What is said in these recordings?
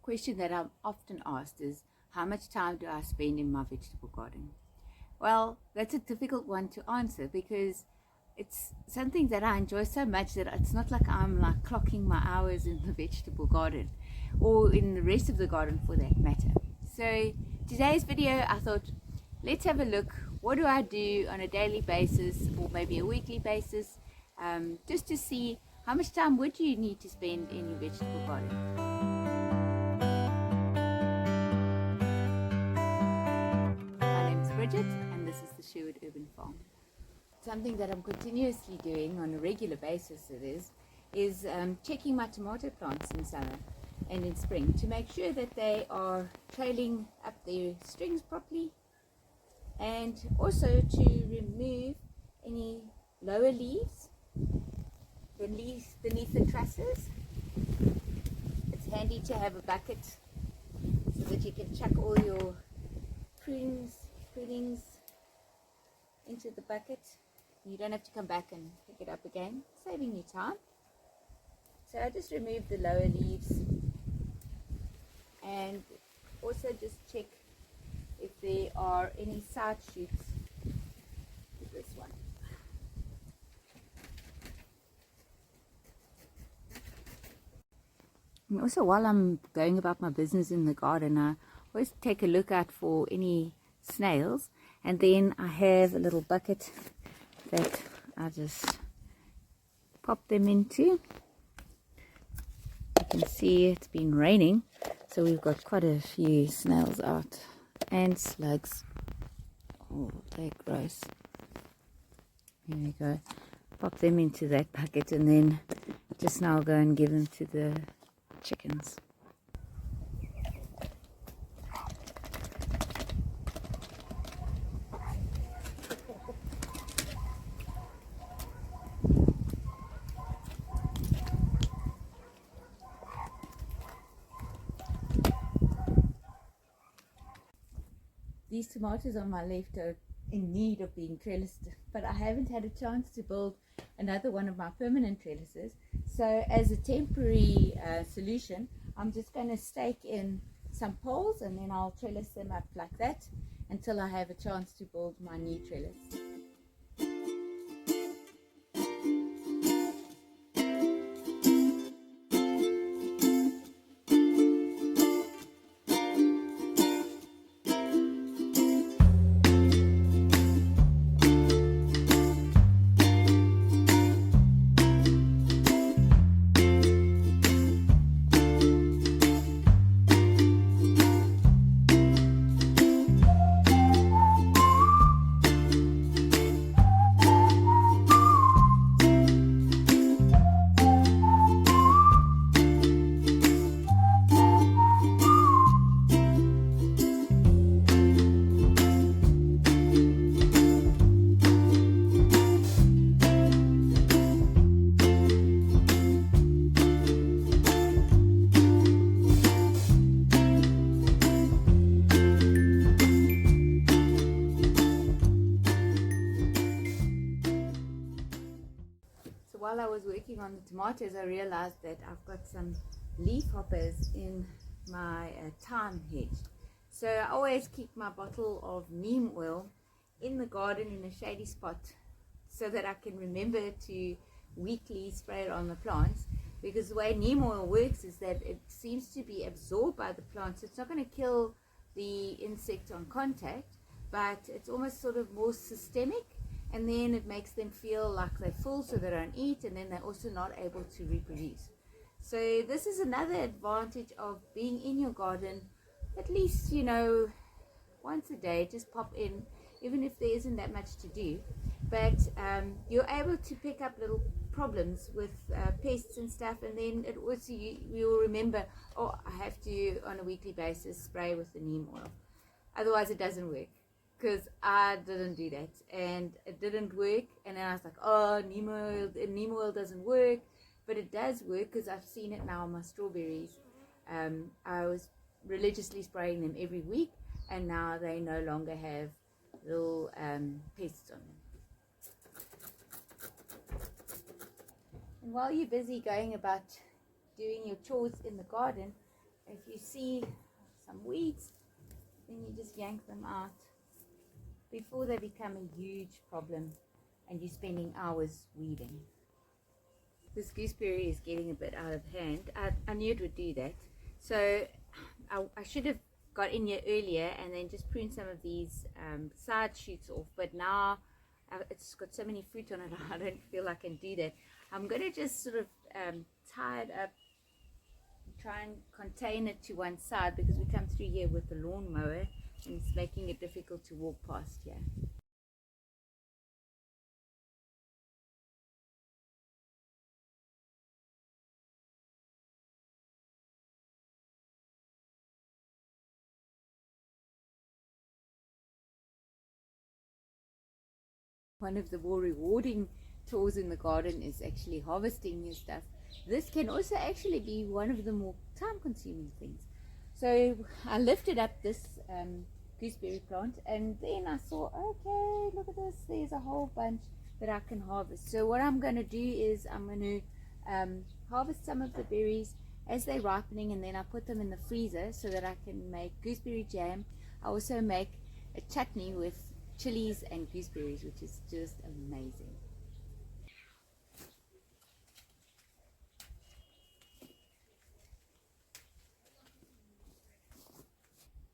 question that I'm often asked is, how much time do I spend in my vegetable garden? Well, that's a difficult one to answer because it's something that I enjoy so much that it's not like I'm like clocking my hours in the vegetable garden or in the rest of the garden for that matter. So today's video, I thought, let's have a look. What do I do on a daily basis or maybe a weekly basis, just to see how much time would you need to spend in your vegetable garden. And this is the Sherwood Urban Farm. Something that I'm continuously doing on a regular basis is checking my tomato plants in summer and in spring to make sure that they are trailing up their strings properly, and also to remove any lower leaves beneath the trusses. It's handy to have a bucket so that you can chuck all your prunings into the bucket. You don't have to come back and pick it up again, saving you time. So I just remove the lower leaves and also just check if there are any side shoots to this one. And also, while I'm going about my business in the garden, I always take a look out for any snails, and then I have a little bucket that I just pop them into. You can see it's been raining, so we've got quite a few snails out, and slugs. Oh, they're gross. Here we go. Pop them into that bucket, and then just now go and give them to the chickens. These tomatoes on my left are in need of being trellised, but I haven't had a chance to build another one of my permanent trellises. So as a temporary solution, I'm just going to stake in some poles, and then I'll trellis them up like that until I have a chance to build my new trellis. While I was working on the tomatoes, I realized that I've got some leaf hoppers in my thyme hedge. So I always keep my bottle of neem oil in the garden in a shady spot so that I can remember to weekly spray it on the plants, because the way neem oil works is that it seems to be absorbed by the plants. It's not going to kill the insect on contact, but it's almost sort of more systemic. And then it makes them feel like they're full, so they don't eat, and then they're also not able to reproduce. So this is another advantage of being in your garden, at least, you know, once a day. Just pop in, even if there isn't that much to do. But you're able to pick up little problems with pests and stuff, and then it also you'll remember, oh, I have to on a weekly basis spray with the neem oil. Otherwise it doesn't work. Because I didn't do that, and it didn't work, and then I was like, oh, neem oil doesn't work. But it does work, because I've seen it now on my strawberries. I was religiously spraying them every week, and now they no longer have little pests on them. And while you're busy going about doing your chores in the garden, If you see some weeds, then you just yank them out before they become a huge problem and you're spending hours weeding. This gooseberry is getting a bit out of hand. I knew it would do that. So I should have got in here earlier and then just pruned some of these side shoots off. But now it's got so many fruit on it, I don't feel I can do that. I'm going to just sort of tie it up, try and contain it to one side, because we come through here with the lawnmower and it's making it difficult to walk past here. One of the more rewarding chores in the garden is actually harvesting new stuff. This can also actually be one of the more time-consuming things. So I lifted up this gooseberry plant and then I saw, okay, look at this, there's a whole bunch that I can harvest. So what I'm going to do is I'm going to harvest some of the berries as they're ripening, and then I put them in the freezer so that I can make gooseberry jam. I also make a chutney with chilies and gooseberries, which is just amazing.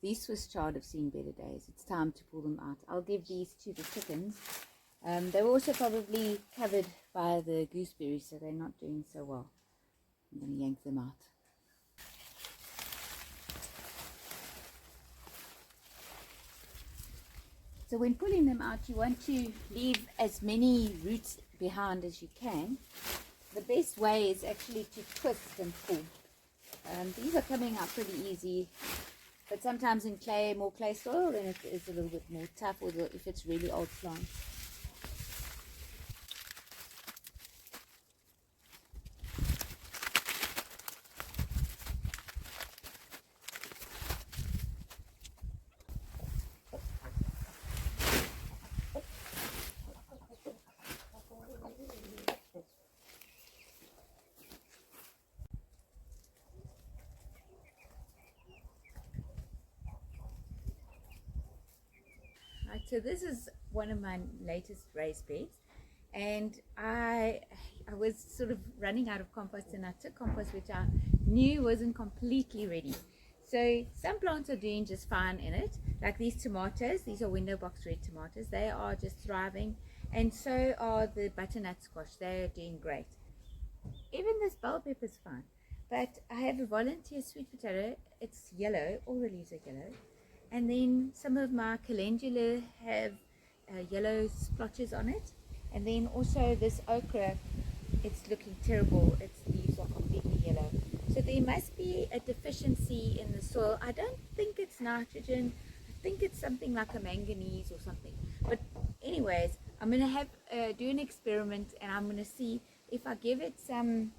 These Swiss chard have seen better days. It's time to pull them out. I'll give these to the chickens. They were also probably covered by the gooseberries, so they're not doing so well. I'm going to yank them out. So when pulling them out, you want to leave as many roots behind as you can. The best way is actually to twist and pull. These are coming out pretty easy, but sometimes in more clay soil, then it is a little bit more tough, or if it's really old plants. Right, so this is one of my latest raised beds, and I was sort of running out of compost, and I took compost which I knew wasn't completely ready. So some plants are doing just fine in it, like these tomatoes. These are window box red tomatoes. They are just thriving, and so are the butternut squash. They are doing great. Even this bell pepper is fine, but I have a volunteer sweet potato. It's yellow, all the leaves are yellow. And then some of my calendula have yellow splotches on it. And then also this okra, it's looking terrible. Its leaves are completely yellow. So there must be a deficiency in the soil. I don't think it's nitrogen. I think it's something like a manganese or something. But anyways, I'm going to have do an experiment, and I'm going to see if I give it some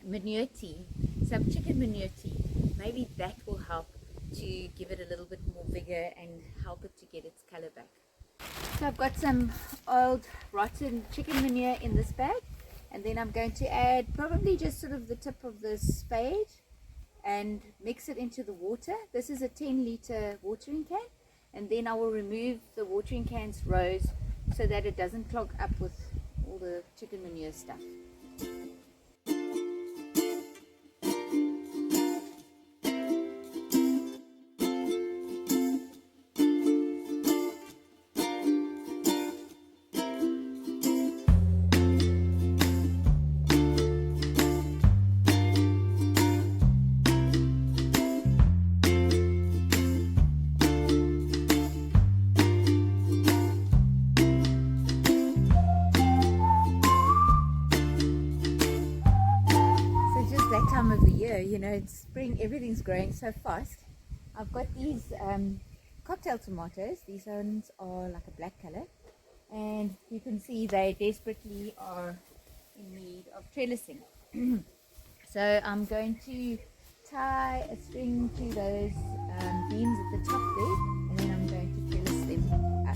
manure tea, some chicken manure tea. Maybe that will help to give it a little bit more vigor and help it to get its color back. So I've got some old rotten chicken manure in this bag, and then I'm going to add probably just sort of the tip of the spade and mix it into the water. This is a 10-liter watering can, and then I will remove the watering can's rows so that it doesn't clog up with all the chicken manure stuff. Time of the year, you know, it's spring, everything's growing so fast. I've got these cocktail tomatoes. These ones are like a black color, and you can see they desperately are in need of trellising. So I'm going to tie a string to those beams at the top there, and then I'm going to trellis them up.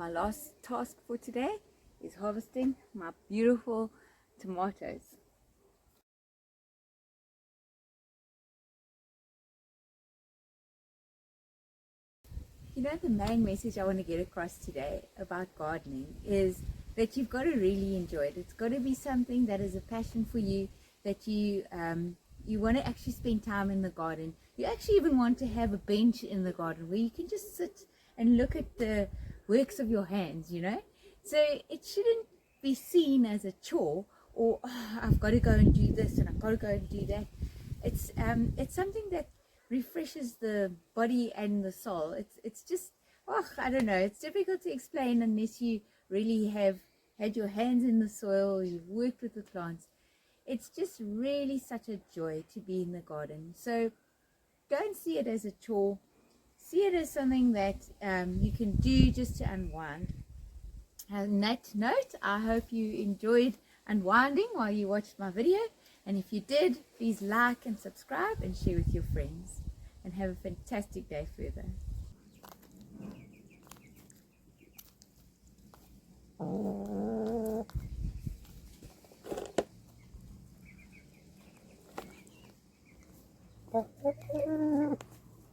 my last task for today is harvesting my beautiful tomatoes. You know, the main message I want to get across today about gardening is that you've got to really enjoy it. It's got to be something that is a passion for you, that you want to actually spend time in the garden. You actually even want to have a bench in the garden where you can just sit and look at the works of your hands, you know. So it shouldn't be seen as a chore, or oh, I've got to go and do this and I've got to go and do that. It's something that refreshes the body and the soul. It's just, oh, I don't know, it's difficult to explain unless you really have had your hands in the soil, you've worked with the plants. It's just really such a joy to be in the garden. So don't see it as a chore, see it as something that you can do just to unwind. On that note, I hope you enjoyed unwinding while you watched my video, and if you did, please like and subscribe and share with your friends, and have a fantastic day further.